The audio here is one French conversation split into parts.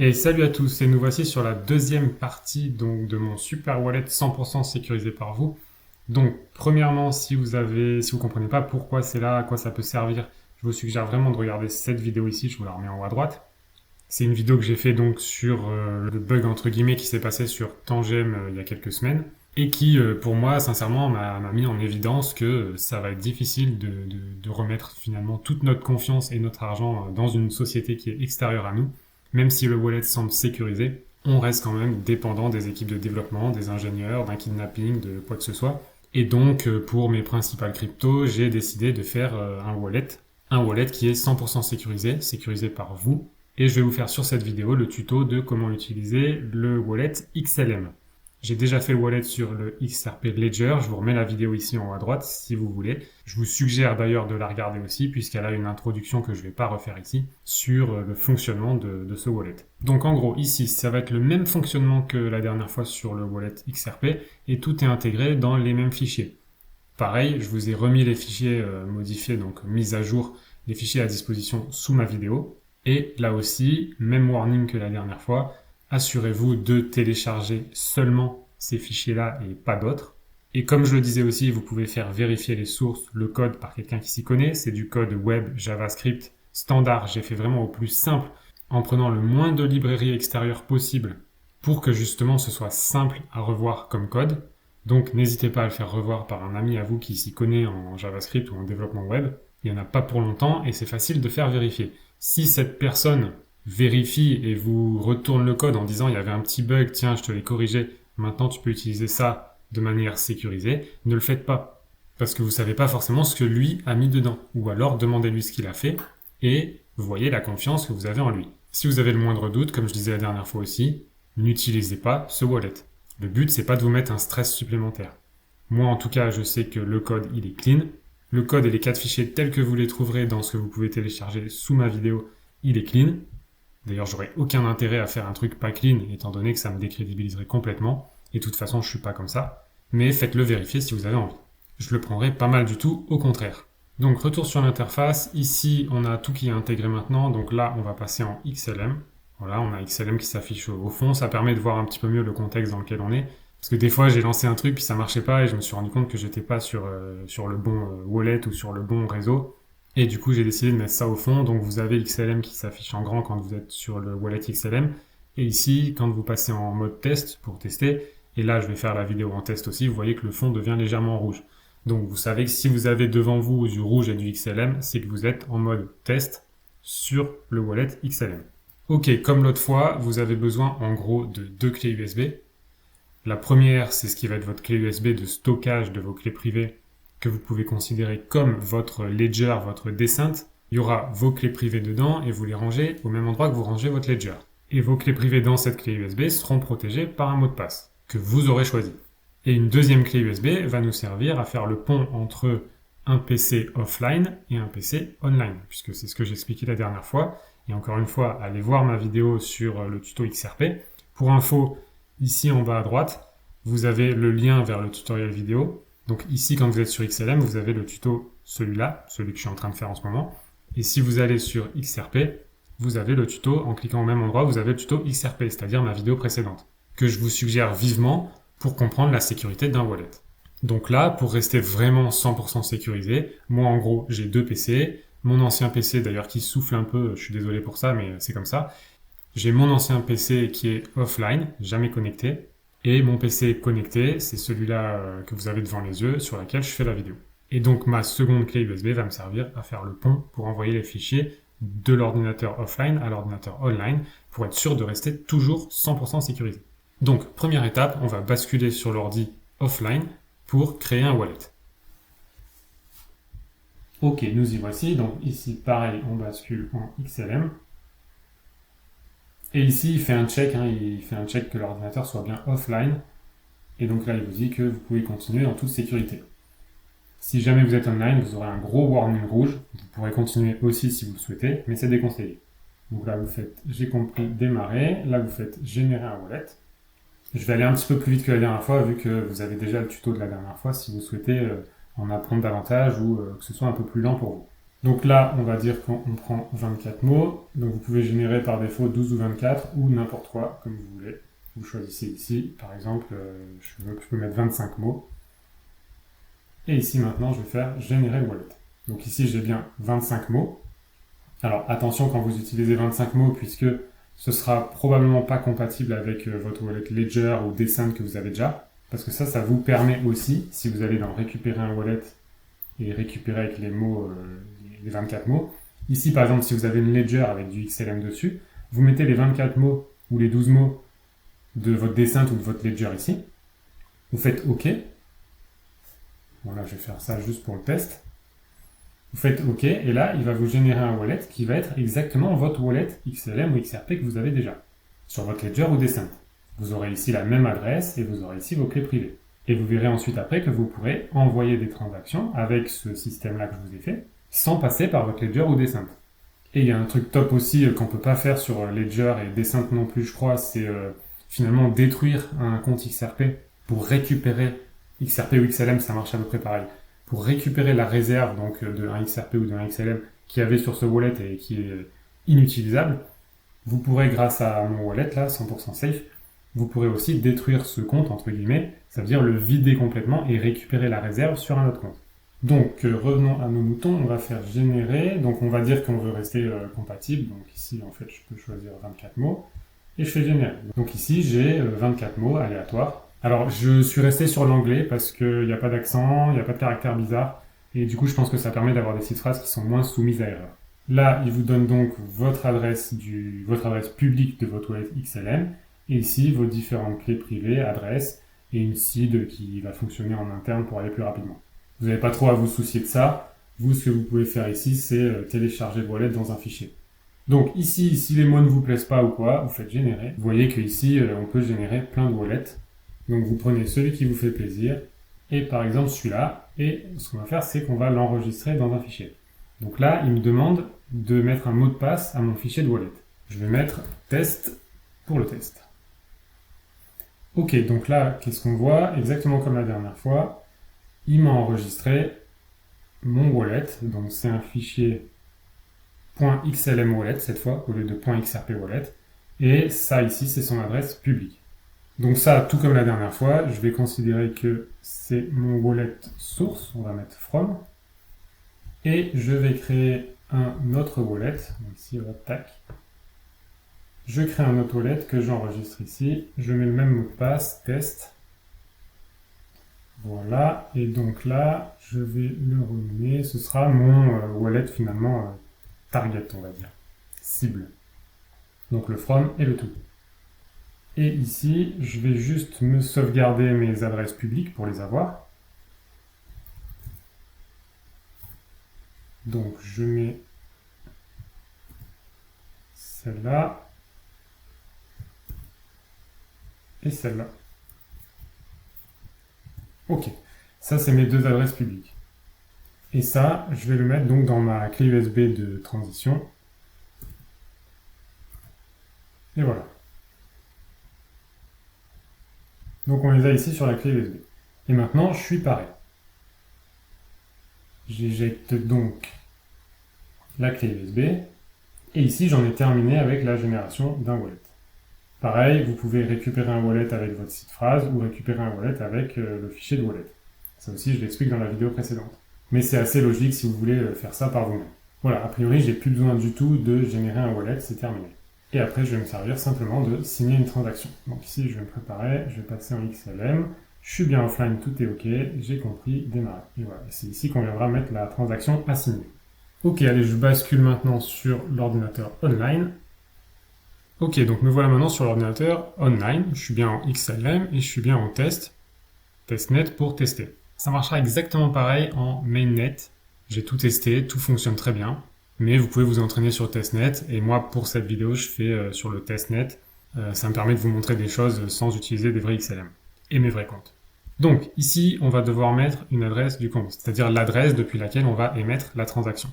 Et salut à tous, et nous voici sur la deuxième partie donc de mon super wallet 100% sécurisé par vous. Donc premièrement, si vous comprenez pas pourquoi c'est là, à quoi ça peut servir, je vous suggère vraiment de regarder cette vidéo ici, je vous la remets en haut à droite. C'est une vidéo que j'ai fait donc sur le bug entre guillemets qui s'est passé sur Tangem il y a quelques semaines et qui pour moi sincèrement m'a mis en évidence que ça va être difficile de remettre finalement toute notre confiance et notre argent dans une société qui est extérieure à nous. Même si le wallet semble sécurisé, on reste quand même dépendant des équipes de développement, des ingénieurs, d'un kidnapping, de quoi que ce soit. Et donc, pour mes principales cryptos, j'ai décidé de faire un wallet qui est 100% sécurisé par vous. Et je vais vous faire sur cette vidéo le tuto de comment utiliser le wallet XLM. J'ai déjà fait le wallet sur le XRP Ledger, je vous remets la vidéo ici en haut à droite si vous voulez. Je vous suggère d'ailleurs de la regarder aussi puisqu'elle a une introduction que je ne vais pas refaire ici sur le fonctionnement de ce wallet. Donc en gros ici ça va être le même fonctionnement que la dernière fois sur le wallet XRP et tout est intégré dans les mêmes fichiers. Pareil, je vous ai remis les fichiers modifiés, donc mis à jour, les fichiers à disposition sous ma vidéo. Et là aussi, même warning que la dernière fois, assurez-vous de télécharger seulement ces fichiers-là et pas d'autres. Et comme je le disais aussi, vous pouvez faire vérifier les sources, le code par quelqu'un qui s'y connaît. C'est du code web JavaScript standard. J'ai fait vraiment au plus simple en prenant le moins de librairies extérieures possible pour que justement ce soit simple à revoir comme code. Donc n'hésitez pas à le faire revoir par un ami à vous qui s'y connaît en JavaScript ou en développement web. Il n'y en a pas pour longtemps et c'est facile de faire vérifier. Si cette personne vérifie et vous retourne le code en disant il y avait un petit bug, tiens je te l'ai corrigé, maintenant tu peux utiliser ça de manière sécurisée, ne le faites pas. Parce que vous ne savez pas forcément ce que lui a mis dedans. Ou alors demandez-lui ce qu'il a fait et vous voyez la confiance que vous avez en lui. Si vous avez le moindre doute, comme je disais la dernière fois aussi, n'utilisez pas ce wallet. Le but, c'est pas de vous mettre un stress supplémentaire. Moi, en tout cas, je sais que le code, il est clean. Le code et les 4 fichiers tels que vous les trouverez dans ce que vous pouvez télécharger sous ma vidéo, il est clean. D'ailleurs, j'aurais aucun intérêt à faire un truc pas clean, étant donné que ça me décrédibiliserait complètement. Et de toute façon, je suis pas comme ça. Mais faites-le vérifier si vous avez envie. Je le prendrai pas mal du tout, au contraire. Donc, retour sur l'interface. Ici, on a tout qui est intégré maintenant. Donc là, on va passer en XLM. Voilà, on a XLM qui s'affiche au fond. Ça permet de voir un petit peu mieux le contexte dans lequel on est. Parce que des fois, j'ai lancé un truc puis ça marchait pas et je me suis rendu compte que j'étais pas sur le bon wallet ou sur le bon réseau. Et du coup, j'ai décidé de mettre ça au fond. Donc, vous avez XLM qui s'affiche en grand quand vous êtes sur le wallet XLM. Et ici, quand vous passez en mode test pour tester, et là, je vais faire la vidéo en test aussi, vous voyez que le fond devient légèrement rouge. Donc, vous savez que si vous avez devant vous du rouge et du XLM, c'est que vous êtes en mode test sur le wallet XLM. Ok, comme l'autre fois, vous avez besoin en gros de 2 clés USB. La première, c'est ce qui va être votre clé USB de stockage de vos clés privées que vous pouvez considérer comme votre ledger, votre descente. Il y aura vos clés privées dedans et vous les rangez au même endroit que vous rangez votre ledger. Et vos clés privées dans cette clé USB seront protégées par un mot de passe que vous aurez choisi. Et une deuxième clé USB va nous servir à faire le pont entre un PC offline et un PC online, puisque c'est ce que j'expliquais la dernière fois. Et encore une fois, allez voir ma vidéo sur le tuto XRP. Pour info, ici en bas à droite, vous avez le lien vers le tutoriel vidéo. Donc ici, quand vous êtes sur XLM, vous avez le tuto, celui-là, celui que je suis en train de faire en ce moment. Et si vous allez sur XRP, vous avez le tuto, en cliquant au même endroit, vous avez le tuto XRP, c'est-à-dire ma vidéo précédente, que je vous suggère vivement pour comprendre la sécurité d'un wallet. Donc là, pour rester vraiment 100% sécurisé, moi en gros, j'ai 2 PC, mon ancien PC d'ailleurs qui souffle un peu, je suis désolé pour ça, mais c'est comme ça. J'ai mon ancien PC qui est offline, jamais connecté, et mon PC connecté, c'est celui-là que vous avez devant les yeux, sur lequel je fais la vidéo. Et donc ma seconde clé USB va me servir à faire le pont pour envoyer les fichiers de l'ordinateur offline à l'ordinateur online, pour être sûr de rester toujours 100% sécurisé. Donc première étape, on va basculer sur l'ordi offline pour créer un wallet. Ok, nous y voici. Donc ici, pareil, on bascule en XLM. Et ici, il fait un check, il fait un check que l'ordinateur soit bien offline. Et donc là, il vous dit que vous pouvez continuer en toute sécurité. Si jamais vous êtes online, vous aurez un gros warning rouge. Vous pourrez continuer aussi si vous le souhaitez, mais c'est déconseillé. Donc là, vous faites, j'ai compris, démarrer. Là, vous faites générer un wallet. Je vais aller un petit peu plus vite que la dernière fois, vu que vous avez déjà le tuto de la dernière fois, si vous souhaitez en apprendre davantage ou que ce soit un peu plus lent pour vous. Donc là, on va dire qu'on prend 24 mots. Donc vous pouvez générer par défaut 12 ou 24 ou n'importe quoi, comme vous voulez. Vous choisissez ici, par exemple, je peux mettre 25 mots. Et ici maintenant, je vais faire générer wallet. Donc ici, j'ai bien 25 mots. Alors attention quand vous utilisez 25 mots, puisque ce sera probablement pas compatible avec votre wallet Ledger ou Descent que vous avez déjà. Parce que ça vous permet aussi, si vous allez dans récupérer un wallet et récupérer avec les mots, les 24 mots. Ici, par exemple, si vous avez une Ledger avec du XLM dessus, vous mettez les 24 mots ou les 12 mots de votre Descent ou de votre Ledger ici. Vous faites OK. Bon là, je vais faire ça juste pour le test. Vous faites OK, et là, il va vous générer un wallet qui va être exactement votre wallet XLM ou XRP que vous avez déjà, sur votre Ledger ou Descent. Vous aurez ici la même adresse et vous aurez ici vos clés privées. Et vous verrez ensuite après que vous pourrez envoyer des transactions avec ce système-là que je vous ai fait, sans passer par votre Ledger ou Descent. Et il y a un truc top aussi qu'on ne peut pas faire sur Ledger et Descent non plus, je crois, c'est finalement détruire un compte XRP pour récupérer XRP ou XLM, ça marche à peu près pareil. Pour récupérer la réserve donc d'un XRP ou d'un XLM qu'il y avait sur ce wallet et qui est inutilisable, vous pourrez, grâce à mon wallet là, 100% safe, vous pourrez aussi détruire ce compte, entre guillemets, ça veut dire le vider complètement et récupérer la réserve sur un autre compte. Donc revenons à nos moutons, on va faire générer, donc on va dire qu'on veut rester compatible, donc ici en fait je peux choisir 24 mots, et je fais générer. Donc ici j'ai 24 mots aléatoires. Alors je suis resté sur l'anglais parce qu'il n'y a pas d'accent, il n'y a pas de caractère bizarre, et du coup je pense que ça permet d'avoir des phrases qui sont moins soumises à erreur. Là, il vous donne donc votre adresse publique de votre wallet XLM, et ici vos différentes clés privées, adresses, et une seed qui va fonctionner en interne pour aller plus rapidement. Vous n'avez pas trop à vous soucier de ça. Vous, ce que vous pouvez faire ici, c'est télécharger le wallet dans un fichier. Donc ici, si les mots ne vous plaisent pas ou quoi, vous faites générer. Vous voyez qu'ici, on peut générer plein de wallets. Donc vous prenez celui qui vous fait plaisir, et par exemple celui-là, et ce qu'on va faire, c'est qu'on va l'enregistrer dans un fichier. Donc là, il me demande de mettre un mot de passe à mon fichier de wallet. Je vais mettre test pour le test. Ok, donc là, qu'est-ce qu'on voit? Exactement comme la dernière fois, il m'a enregistré mon wallet, donc c'est un fichier .xlm wallet cette fois, au lieu de .xrp wallet, et ça ici, c'est son adresse publique. Donc ça, tout comme la dernière fois, je vais considérer que c'est mon wallet source, on va mettre from, et je vais créer un autre wallet, donc ici, tac. Je crée un autre wallet que j'enregistre ici, je mets le même mot de passe, test. Voilà, et donc là, je vais le renommer, ce sera mon wallet finalement target, on va dire, cible. Donc le from et le to. Et ici, je vais juste me sauvegarder mes adresses publiques pour les avoir. Donc je mets celle-là et celle-là. Ok, ça c'est mes deux adresses publiques. Et ça, je vais le mettre donc dans ma clé USB de transition. Et voilà. Donc on les a ici sur la clé USB. Et maintenant, je suis paré. J'éjecte donc la clé USB. Et ici, j'en ai terminé avec la génération d'un wallet. Pareil, vous pouvez récupérer un wallet avec votre site phrase ou récupérer un wallet avec le fichier de wallet. Ça aussi, je l'explique dans la vidéo précédente. Mais c'est assez logique si vous voulez faire ça par vous-même. Voilà, a priori, j'ai plus besoin du tout de générer un wallet, c'est terminé. Et après, je vais me servir simplement de signer une transaction. Donc ici, je vais me préparer, je vais passer en XLM, je suis bien offline, tout est OK, j'ai compris, démarrer. Et voilà, c'est ici qu'on viendra mettre la transaction à signer. Ok, allez, je bascule maintenant sur l'ordinateur online. Ok, donc me voilà maintenant sur l'ordinateur online, je suis bien en XLM et je suis bien en testnet pour tester. Ça marchera exactement pareil en mainnet. J'ai tout testé, tout fonctionne très bien. Mais vous pouvez vous entraîner sur testnet. Et moi, pour cette vidéo, je fais sur le testnet. Ça me permet de vous montrer des choses sans utiliser des vrais XLM et mes vrais comptes. Donc ici, on va devoir mettre une adresse du compte, c'est-à-dire l'adresse depuis laquelle on va émettre la transaction.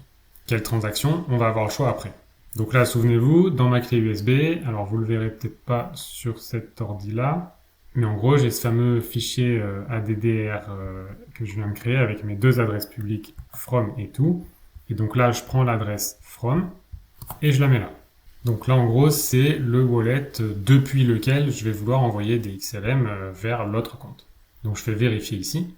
Quelle transaction? On va avoir le choix après. Donc là, souvenez-vous, dans ma clé USB, alors vous le verrez peut-être pas sur cet ordi-là, mais en gros, j'ai ce fameux fichier ADDR que je viens de créer avec mes deux adresses publiques from et to. Et donc là, je prends l'adresse from et je la mets là. Donc là, en gros, c'est le wallet depuis lequel je vais vouloir envoyer des XLM vers l'autre compte. Donc je fais vérifier ici.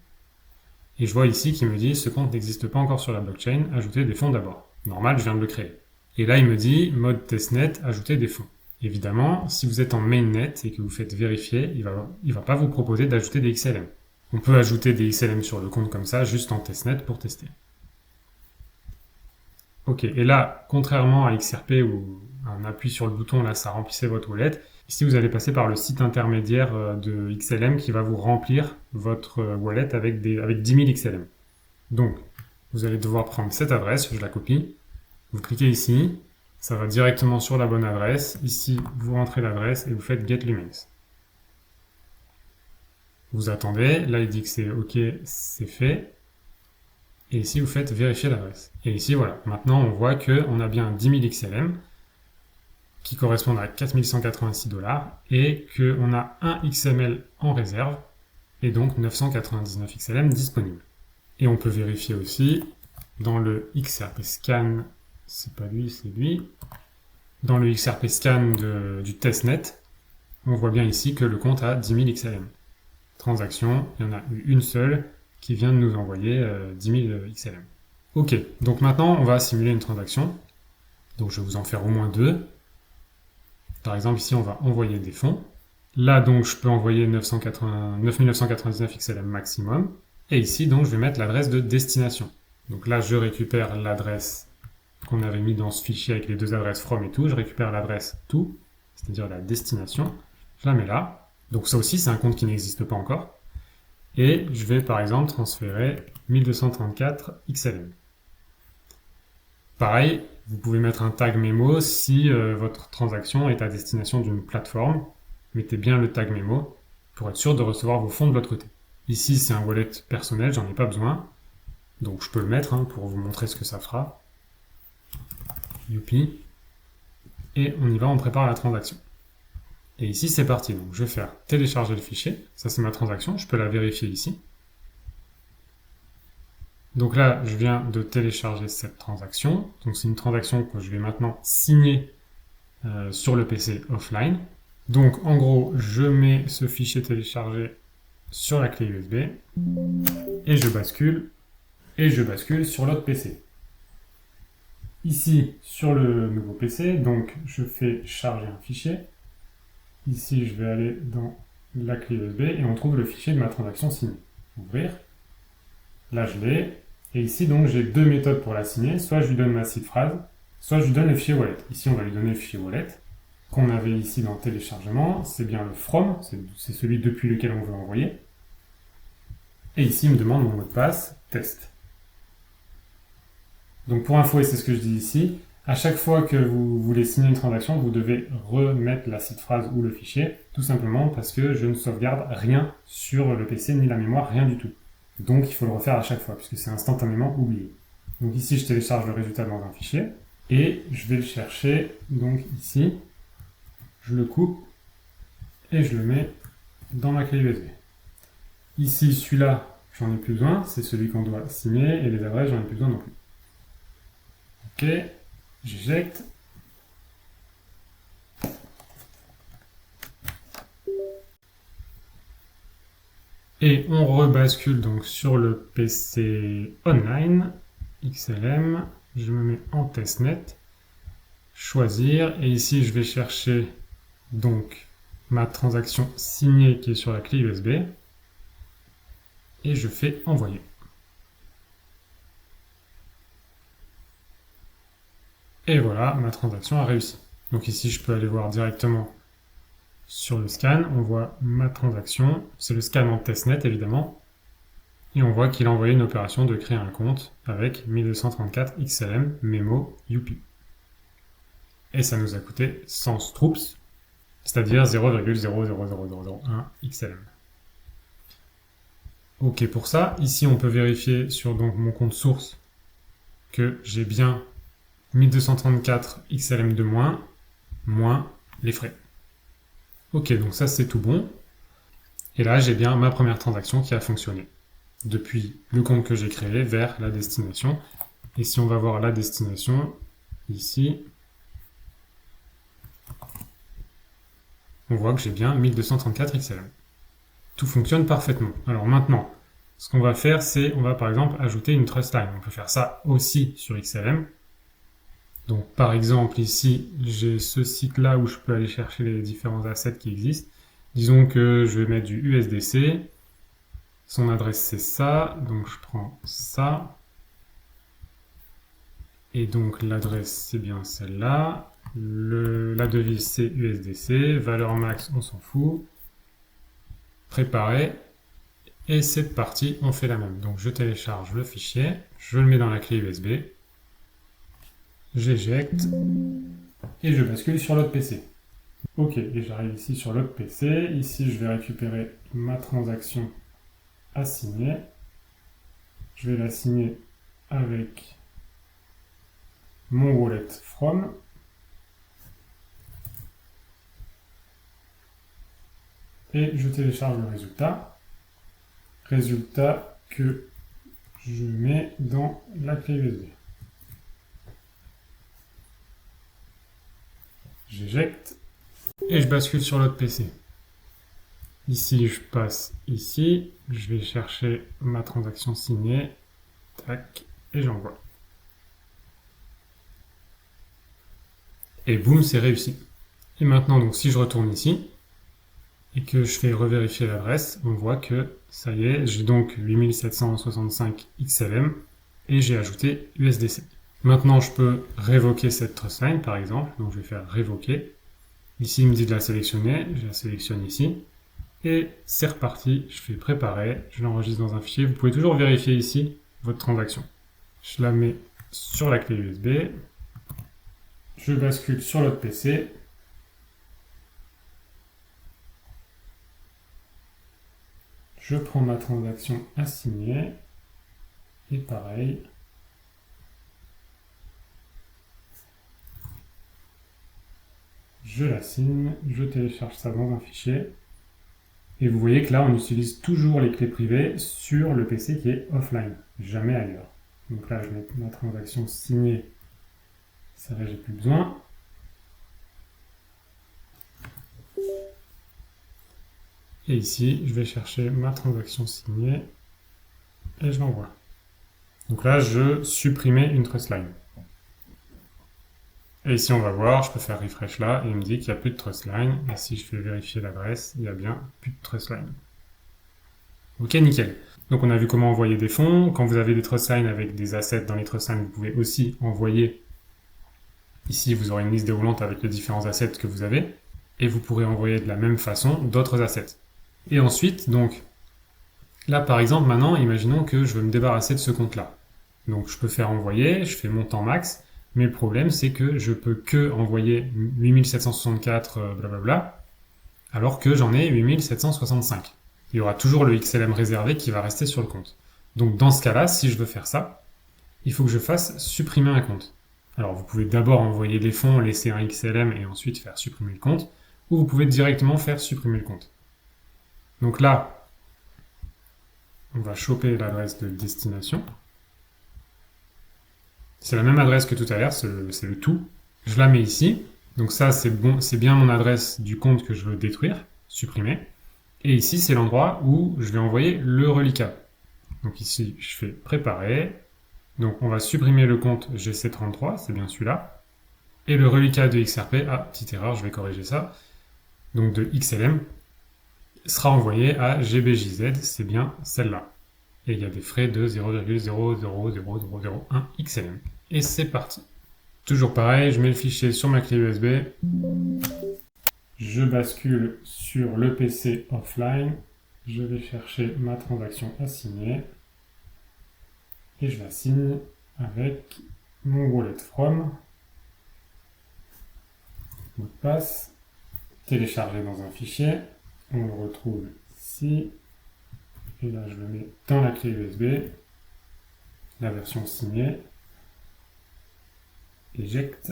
Et je vois ici qu'il me dit ce compte n'existe pas encore sur la blockchain, ajoutez des fonds d'abord. Normal, je viens de le créer. Et là, il me dit mode testnet, ajouter des fonds. Évidemment, si vous êtes en mainnet et que vous faites vérifier, il va pas vous proposer d'ajouter des XLM. On peut ajouter des XLM sur le compte comme ça, juste en testnet pour tester. Ok, et là, contrairement à XRP où un appui sur le bouton, là, ça remplissait votre wallet, ici, vous allez passer par le site intermédiaire de XLM qui va vous remplir votre wallet avec 10 000 XLM. Donc, vous allez devoir prendre cette adresse, je la copie, vous cliquez ici, ça va directement sur la bonne adresse, ici, vous rentrez l'adresse et vous faites Get Lumens. Vous attendez, là, il dit que c'est OK, c'est fait. Et ici, vous faites vérifier l'adresse. Et ici, voilà. Maintenant, on voit qu'on a bien 10 000 XLM qui correspondent à 4186 $ et qu'on a un XML en réserve et donc 999 XLM disponibles. Et on peut vérifier aussi dans le XRP scan, c'est pas lui, c'est lui. Dans le XRP scan du testnet, on voit bien ici que le compte a 10 000 XLM. Transaction, il y en a eu une seule qui vient de nous envoyer 10 000 XLM. Ok, donc maintenant on va simuler une transaction. Donc je vais vous en faire au moins deux. Par exemple ici on va envoyer des fonds. Là donc je peux envoyer 9999 XLM maximum. Et ici donc je vais mettre l'adresse de destination. Donc là je récupère l'adresse qu'on avait mis dans ce fichier avec les deux adresses from et tout. Je récupère l'adresse to, c'est-à-dire la destination. Je la mets là. Donc ça aussi c'est un compte qui n'existe pas encore. Et je vais par exemple transférer 1234 XLM. Pareil, vous pouvez mettre un tag mémo si votre transaction est à destination d'une plateforme. Mettez bien le tag mémo pour être sûr de recevoir vos fonds de l'autre côté. Ici, c'est un wallet personnel, j'en ai pas besoin. Donc je peux le mettre pour vous montrer ce que ça fera. Youpi. Et on y va, on prépare la transaction. Et ici, c'est parti. Donc, je vais faire télécharger le fichier. Ça, c'est ma transaction. Je peux la vérifier ici. Donc là, je viens de télécharger cette transaction. Donc, c'est une transaction que je vais maintenant signer sur le PC offline. Donc, en gros, je mets ce fichier téléchargé sur la clé USB et je bascule sur l'autre PC. Ici, sur le nouveau PC, donc, je fais charger un fichier. Ici, je vais aller dans la clé USB et on trouve le fichier de ma transaction signée. Ouvrir. Là, je l'ai. Et ici, donc, j'ai deux méthodes pour la signer. Soit je lui donne ma seed phrase, soit je lui donne le fichier wallet. Ici, on va lui donner le fichier wallet qu'on avait ici dans le téléchargement. C'est bien le from, c'est celui depuis lequel on veut envoyer. Et ici, il me demande mon mot de passe, test. Donc, pour info, et c'est ce que je dis ici, à chaque fois que vous voulez signer une transaction, vous devez remettre la seed phrase ou le fichier, tout simplement parce que je ne sauvegarde rien sur le PC, ni la mémoire, rien du tout. Donc il faut le refaire à chaque fois, puisque c'est instantanément oublié. Donc ici, je télécharge le résultat dans un fichier, et je vais le chercher, donc ici, je le coupe, et je le mets dans ma clé USB. Ici, celui-là, j'en ai plus besoin, c'est celui qu'on doit signer, et les adresses, j'en ai plus besoin non plus. Ok. J'éjecte. Et on rebascule donc sur le PC online, XLM, je me mets en testnet, choisir, et ici je vais chercher donc ma transaction signée qui est sur la clé USB, et je fais envoyer. Et voilà, ma transaction a réussi. Donc ici, je peux aller voir directement sur le scan. On voit ma transaction. C'est le scan en testnet, évidemment. Et on voit qu'il a envoyé une opération de créer un compte avec 1234 XLM Memo Youpi. Et ça nous a coûté 100 stroops, c'est-à-dire 0,000001 XLM. Ok pour ça. Ici, on peut vérifier sur donc, mon compte source que j'ai bien 1234 XLM de moins les frais. Ok, donc ça c'est tout bon. Et là, j'ai bien ma première transaction qui a fonctionné. Depuis le compte que j'ai créé vers la destination. Et si on va voir la destination, ici, on voit que j'ai bien 1234 XLM. Tout fonctionne parfaitement. Alors maintenant, ce qu'on va faire, c'est, on va par exemple ajouter une trustline. On peut faire ça aussi sur XLM. Donc par exemple ici, j'ai ce site-là où je peux aller chercher les différents assets qui existent. Disons que je vais mettre du USDC. Son adresse c'est ça, donc je prends ça. Et donc l'adresse c'est bien celle-là. La devise c'est USDC. Valeur max, on s'en fout. Préparer. Et cette partie, on fait la même. Donc je télécharge le fichier, je le mets dans la clé USB, j'éjecte et je bascule sur l'autre PC. Ok, et j'arrive ici sur l'autre PC. Ici, je vais récupérer ma transaction à signer. Je vais la signer avec mon wallet from. Et je télécharge le résultat. Résultat que je mets dans la clé USB. J'éjecte et je bascule sur l'autre PC. Ici, je passe ici, je vais chercher ma transaction signée, tac, et j'envoie. Et boum, c'est réussi. Et maintenant, donc, si je retourne ici, et que je fais revérifier l'adresse, on voit que ça y est, j'ai donc 8765 XLM, et j'ai ajouté USDC. Maintenant, je peux révoquer cette trustline, par exemple, donc je vais faire révoquer. Ici, il me dit de la sélectionner, je la sélectionne ici. Et c'est reparti, je fais préparer, je l'enregistre dans un fichier. Vous pouvez toujours vérifier ici votre transaction. Je la mets sur la clé USB. Je bascule sur l'autre PC. Je prends ma transaction à signer. Et pareil. Je la signe, je télécharge ça dans un fichier. Et vous voyez que là, on utilise toujours les clés privées sur le PC qui est offline, jamais ailleurs. Donc là, je mets ma transaction signée. Ça va, j'ai plus besoin. Et ici, je vais chercher ma transaction signée et je l'envoie. Donc là, je supprimais une trustline. Et ici, on va voir, je peux faire refresh là, et il me dit qu'il n'y a plus de trustline. Et si je fais vérifier l'adresse, il n'y a bien plus de trustline. Ok, nickel. Donc on a vu comment envoyer des fonds. Quand vous avez des trustlines avec des assets dans les trustlines, vous pouvez aussi envoyer. Ici, vous aurez une liste déroulante avec les différents assets que vous avez. Et vous pourrez envoyer de la même façon d'autres assets. Et ensuite, donc, là par exemple, maintenant, imaginons que je veux me débarrasser de ce compte-là. Donc je peux faire envoyer, je fais montant max. Mais le problème, c'est que je peux que envoyer 8764 blablabla, alors que j'en ai 8765. Il y aura toujours le XLM réservé qui va rester sur le compte. Donc dans ce cas-là, si je veux faire ça, il faut que je fasse supprimer un compte. Alors vous pouvez d'abord envoyer les fonds, laisser un XLM et ensuite faire supprimer le compte, ou vous pouvez directement faire supprimer le compte. Donc là, on va choper l'adresse de destination. C'est la même adresse que tout à l'heure, c'est le tout. Je la mets ici. Donc ça, c'est bon, c'est bien mon adresse du compte que je veux détruire, supprimer. Et ici, c'est l'endroit où je vais envoyer le reliquat. Donc ici, je fais préparer. Donc on va supprimer le compte GC33, c'est bien celui-là. Et le reliquat de XRP, ah, petite erreur, je vais corriger ça. Donc de XLM, sera envoyé à GBJZ, c'est bien celle-là. Et il y a des frais de 0,000001 XLM. Et c'est parti. Toujours pareil, je mets le fichier sur ma clé USB. Je bascule sur le PC offline. Je vais chercher ma transaction à signer. Et je la signe avec mon wallet from. Mot de passe. Téléchargé dans un fichier. On le retrouve ici. Et là, je le mets dans la clé USB. La version signée. Éjecte.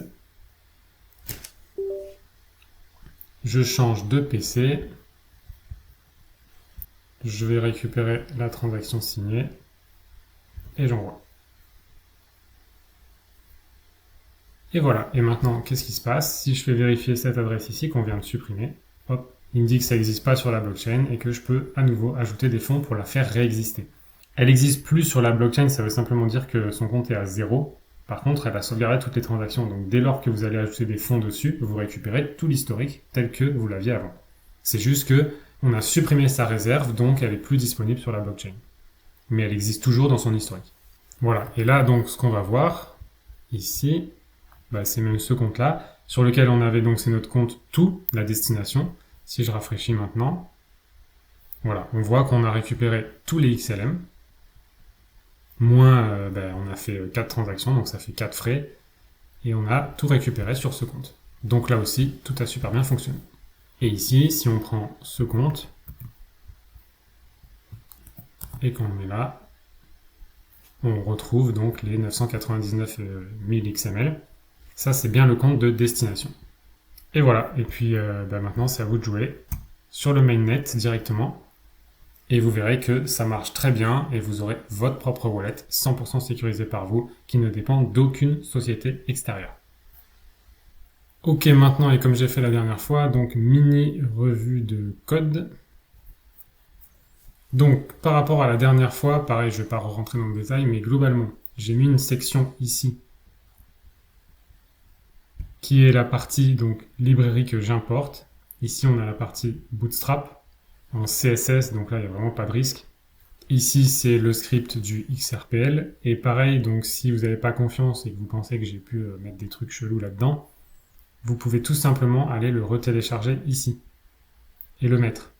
Je change de PC. Je vais récupérer la transaction signée. Et j'envoie. Et voilà. Et maintenant, qu'est-ce qui se passe? Si je fais vérifier cette adresse ici qu'on vient de supprimer, hop, il me dit que ça n'existe pas sur la blockchain et que je peux à nouveau ajouter des fonds pour la faire réexister. Elle n'existe plus sur la blockchain, ça veut simplement dire que son compte est à 0. Par contre, elle a sauvegardé toutes les transactions. Donc dès lors que vous allez ajouter des fonds dessus, vous récupérez tout l'historique tel que vous l'aviez avant. C'est juste que on a supprimé sa réserve, donc elle est plus disponible sur la blockchain. Mais elle existe toujours dans son historique. Voilà. Et là, donc, ce qu'on va voir ici, c'est même ce compte-là, sur lequel on avait donc, c'est notre compte tout, la destination. Si je rafraîchis maintenant, voilà, on voit qu'on a récupéré tous les XLM, moins, on a fait 4 transactions, donc ça fait 4 frais, et on a tout récupéré sur ce compte. Donc là aussi, tout a super bien fonctionné. Et ici, si on prend ce compte, et qu'on le met là, on retrouve donc les 999 000 XML. Ça, c'est bien le compte de destination. Et voilà, et puis maintenant, c'est à vous de jouer sur le mainnet directement. Et vous verrez que ça marche très bien et vous aurez votre propre wallet 100% sécurisé par vous qui ne dépend d'aucune société extérieure. Ok, maintenant, et comme j'ai fait la dernière fois, donc mini revue de code. Donc, par rapport à la dernière fois, pareil, je ne vais pas rentrer dans le détail, mais globalement, j'ai mis une section ici qui est la partie donc librairie que j'importe. Ici, on a la partie Bootstrap en CSS, donc là, il n'y a vraiment pas de risque. Ici, c'est le script du XRPL. Et pareil, donc si vous n'avez pas confiance et que vous pensez que j'ai pu mettre des trucs chelous là-dedans, vous pouvez tout simplement aller le retélécharger ici et le mettre.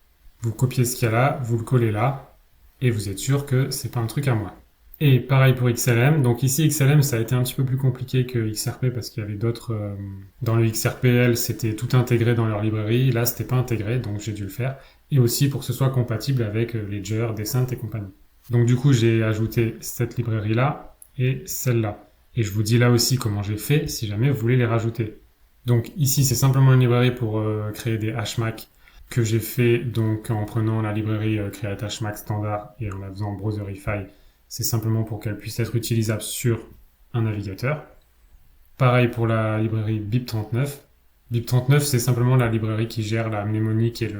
Vous copiez ce qu'il y a là, vous le collez là, et vous êtes sûr que c'est pas un truc à moi. Et pareil pour XLM. Donc ici, XLM, ça a été un petit peu plus compliqué que XRP parce qu'il y avait d'autres... dans le XRPL, c'était tout intégré dans leur librairie. Là, c'était pas intégré, donc j'ai dû le faire. Et aussi pour que ce soit compatible avec Ledger, Descent et compagnie. Donc du coup, j'ai ajouté cette librairie-là et celle-là. Et je vous dis là aussi comment j'ai fait si jamais vous voulez les rajouter. Donc ici, c'est simplement une librairie pour créer des HMAC que j'ai fait donc en prenant la librairie Create HMAC standard et en la faisant Browserify. C'est simplement pour qu'elle puisse être utilisable sur un navigateur. Pareil pour la librairie BIP39. BIP39, c'est simplement la librairie qui gère la mnémonique et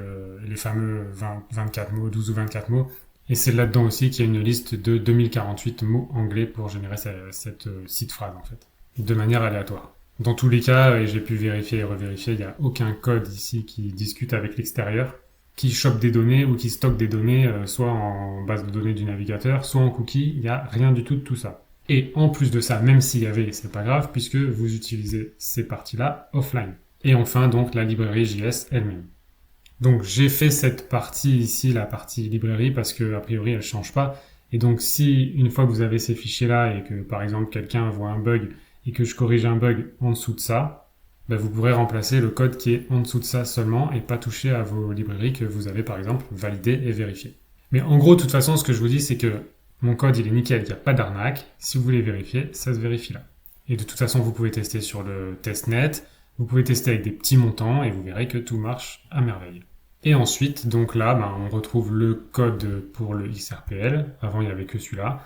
les fameux 24 mots, 12 ou 24 mots. Et c'est là-dedans aussi qu'il y a une liste de 2048 mots anglais pour générer cette site phrase, en fait, de manière aléatoire. Dans tous les cas, et j'ai pu vérifier et revérifier, il n'y a aucun code ici qui discute avec l'extérieur, qui chope des données ou qui stocke des données, soit en base de données du navigateur, soit en cookie. Il n'y a rien du tout de tout ça. Et en plus de ça, même s'il y avait, c'est pas grave, puisque vous utilisez ces parties-là offline. Et enfin, donc, la librairie JS elle-même. Donc, j'ai fait cette partie ici, la partie librairie, parce que, a priori, elle change pas. Et donc, si, une fois que vous avez ces fichiers-là, et que, par exemple, quelqu'un voit un bug, et que je corrige un bug en dessous de ça, vous pourrez remplacer le code qui est en dessous de ça seulement, et pas toucher à vos librairies que vous avez, par exemple, validées et vérifiées. Mais en gros, de toute façon, ce que je vous dis, c'est que mon code, il est nickel, il n'y a pas d'arnaque. Si vous voulez vérifier, ça se vérifie là. Et de toute façon, vous pouvez tester sur le testnet, vous pouvez tester avec des petits montants et vous verrez que tout marche à merveille. Et ensuite, donc là, on retrouve le code pour le XRPL. Avant, il n'y avait que celui-là.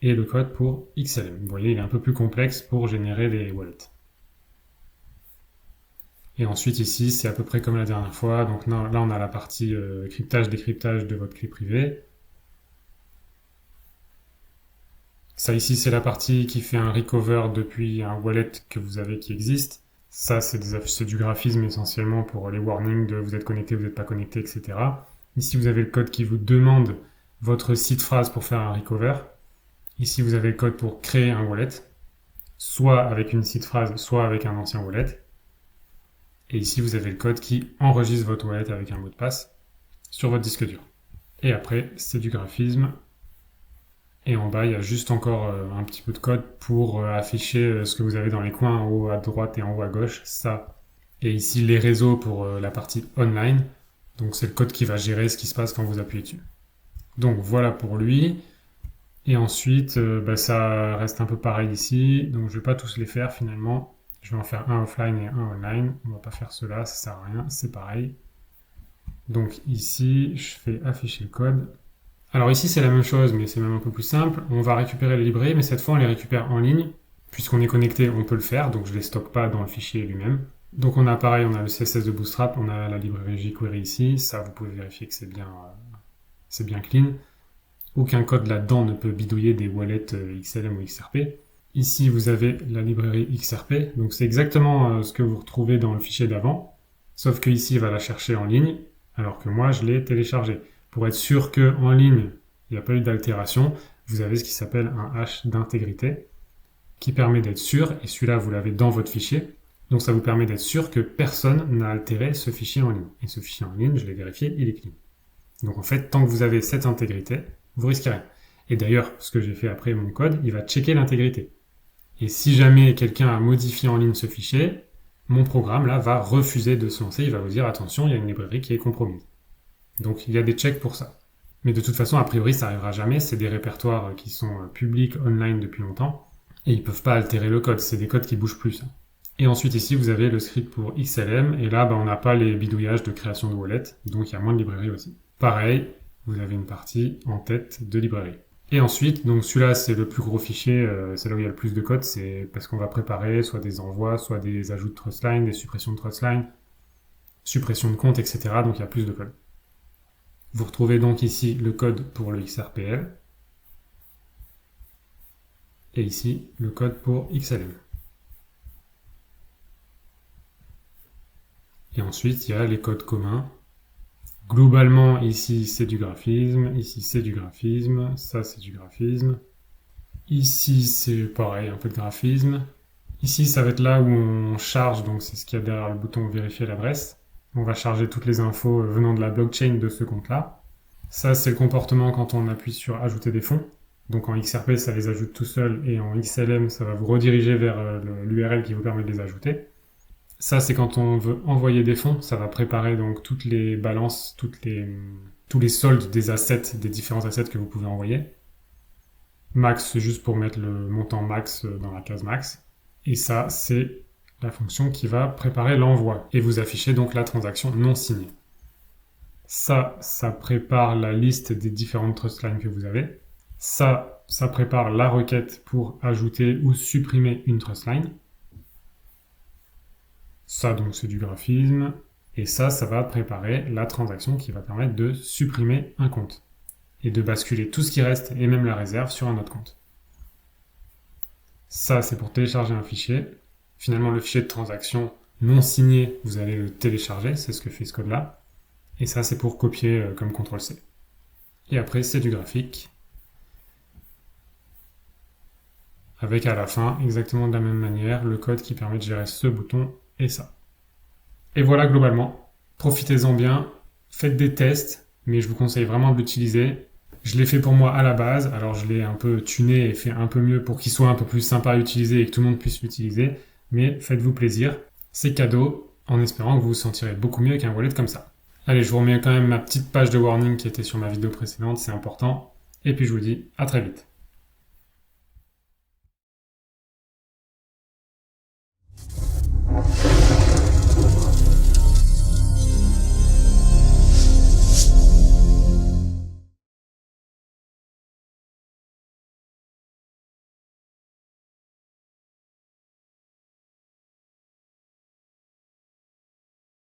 Et le code pour XLM. Vous voyez, il est un peu plus complexe pour générer les wallets. Et ensuite, ici, c'est à peu près comme la dernière fois. Donc là, on a la partie cryptage-décryptage de votre clé privée. Ça ici, c'est la partie qui fait un recover depuis un wallet que vous avez qui existe. Ça, c'est du graphisme essentiellement pour les warnings de vous êtes connecté, vous n'êtes pas connecté, etc. Ici, vous avez le code qui vous demande votre site phrase pour faire un recover. Ici, vous avez le code pour créer un wallet, soit avec une site phrase, soit avec un ancien wallet. Et ici, vous avez le code qui enregistre votre wallet avec un mot de passe sur votre disque dur. Et après, c'est du graphisme. Et en bas, il y a juste encore un petit peu de code pour afficher ce que vous avez dans les coins, en haut à droite et en haut à gauche, ça. Et ici, les réseaux pour la partie online. Donc, c'est le code qui va gérer ce qui se passe quand vous appuyez dessus. Donc, voilà pour lui. Et ensuite, ça reste un peu pareil ici. Donc, je ne vais pas tous les faire finalement. Je vais en faire un offline et un online. On ne va pas faire cela, ça sert à rien, c'est pareil. Donc, ici, je fais afficher le code. Alors ici, c'est la même chose, mais c'est même un peu plus simple. On va récupérer les librairies, mais cette fois, on les récupère en ligne, puisqu'on est connecté, on peut le faire, donc je les stocke pas dans le fichier lui-même. Donc on a pareil, on a le CSS de Bootstrap, on a la librairie jQuery ici, ça vous pouvez vérifier que c'est bien clean. Aucun code là-dedans ne peut bidouiller des wallets XLM ou XRP. Ici, vous avez la librairie XRP, donc c'est exactement ce que vous retrouvez dans le fichier d'avant, sauf que ici, il va la chercher en ligne, alors que moi, je l'ai téléchargé. Pour être sûr qu'en ligne, il n'y a pas eu d'altération, vous avez ce qui s'appelle un hash d'intégrité, qui permet d'être sûr, et celui-là, vous l'avez dans votre fichier, donc ça vous permet d'être sûr que personne n'a altéré ce fichier en ligne. Et ce fichier en ligne, je l'ai vérifié, il est clean. Donc en fait, tant que vous avez cette intégrité, vous risquez rien. Et d'ailleurs, ce que j'ai fait après mon code, il va checker l'intégrité. Et si jamais quelqu'un a modifié en ligne ce fichier, mon programme là va refuser de se lancer, il va vous dire attention, il y a une librairie qui est compromise. Donc il y a des checks pour ça. Mais de toute façon, a priori, ça n'arrivera jamais, c'est des répertoires qui sont publics, online depuis longtemps, et ils ne peuvent pas altérer le code, c'est des codes qui bougent plus. Et ensuite ici, vous avez le script pour XLM, et là, on n'a pas les bidouillages de création de wallet, donc il y a moins de librairies aussi. Pareil, vous avez une partie en tête de librairie. Et ensuite, donc celui-là, c'est le plus gros fichier, c'est là où il y a le plus de code, c'est parce qu'on va préparer soit des envois, soit des ajouts de trustline, des suppressions de trustline, suppression de compte, etc. Donc il y a plus de code. Vous retrouvez donc ici le code pour le XRPL, et ici le code pour XLM. Et ensuite, il y a les codes communs. Globalement, ici, c'est du graphisme. Ici, c'est du graphisme. Ça, c'est du graphisme. Ici, c'est pareil, un peu de graphisme. Ici, ça va être là où on charge, donc c'est ce qu'il y a derrière le bouton vérifier l'adresse. On va charger toutes les infos venant de la blockchain de ce compte-là. Ça, c'est le comportement quand on appuie sur ajouter des fonds. Donc en XRP, ça les ajoute tout seul, et en XLM, ça va vous rediriger vers l'URL qui vous permet de les ajouter. Ça, c'est quand on veut envoyer des fonds, ça va préparer donc toutes les balances, tous les soldes des assets, des différents assets que vous pouvez envoyer. Max, c'est juste pour mettre le montant max dans la case max. Et ça, c'est la fonction qui va préparer l'envoi et vous afficher donc la transaction non signée. Ça prépare la liste des différentes trustlines que vous avez. Ça prépare la requête pour ajouter ou supprimer une trustline. Ça, donc, c'est du graphisme. Et ça va préparer la transaction qui va permettre de supprimer un compte. Et de basculer tout ce qui reste, et même la réserve, sur un autre compte. Ça, c'est pour télécharger un fichier. Finalement, le fichier de transaction non signé, vous allez le télécharger. C'est ce que fait ce code-là. Et ça, c'est pour copier comme CTRL-C. Et après, c'est du graphique. Avec à la fin, exactement de la même manière, le code qui permet de gérer ce bouton et ça. Et voilà globalement. Profitez-en bien, faites des tests, mais je vous conseille vraiment de l'utiliser. Je l'ai fait pour moi à la base, alors je l'ai un peu tuné et fait un peu mieux pour qu'il soit un peu plus sympa à utiliser et que tout le monde puisse l'utiliser, mais faites-vous plaisir. C'est cadeau, en espérant que vous vous sentirez beaucoup mieux avec un wallet comme ça. Allez, je vous remets quand même ma petite page de warning qui était sur ma vidéo précédente, c'est important. Et puis je vous dis à très vite.